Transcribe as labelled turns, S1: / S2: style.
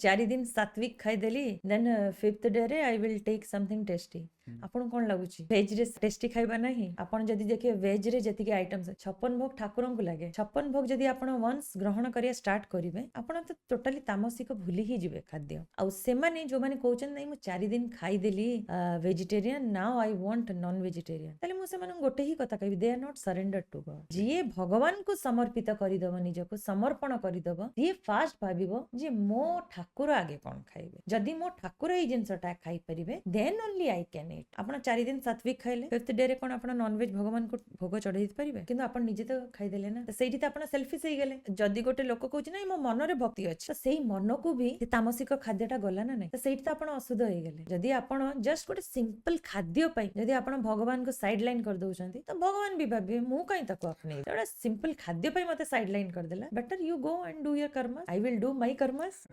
S1: 4 दिन सात्विक खाइदेली then 5th day रे I will take something tasty आपन कोन लागुची वेज रे टेस्टी खाइबा नहीं आपन जदी देखिए वेज रे जति के आइटम्स 56 भोग ठाकुरन को लागे 56 भोग जदी आपन वंस ग्रहण करिया स्टार्ट करिवे आपन तो टोटली तामसिक भूली ही जिवे खाद्य आ से माने जो माने कहउछन नहीं मु 4 दिन खाइदेली vegetarian now I want non vegetarian तले मु से माने गोटे ही कथा कहबी they are not surrender to God जिए भगवान को समर्पित करिदब निजको समर्पण करिदब ये फास्ट भाबिबो जे मो ठाकुर आगे कोन खाइबे जदी मो ठाकुर ए जिंसटा खाइ परिबे then only I can eat आपण 4 दिन सात्विक खाइले 5th डे रे कोन आपण नॉन वेज भगवान को भोग चढ़ाई परिबे किंतु आपण निजे तो खाइ देले ना सेठी त आपण सेल्फिश हे गेले जदी गोटे लोक कहउछ नै मो मन रे भक्ति अछि त सेही मन को भी तामसिक खाद्यटा गला ना नै त सेठी त आपण अशुद्ध हे गेले जदी आपण जस्ट गोटे सिंपल खाद्य पई जदी आपण भगवान को साइड लाइन कर दउछंती त भगवान भी भाबे मु कहीं तको अपने एटा सिंपल खाद्य पई मते साइड लाइन कर देला better you go and do your karma I will do my karmas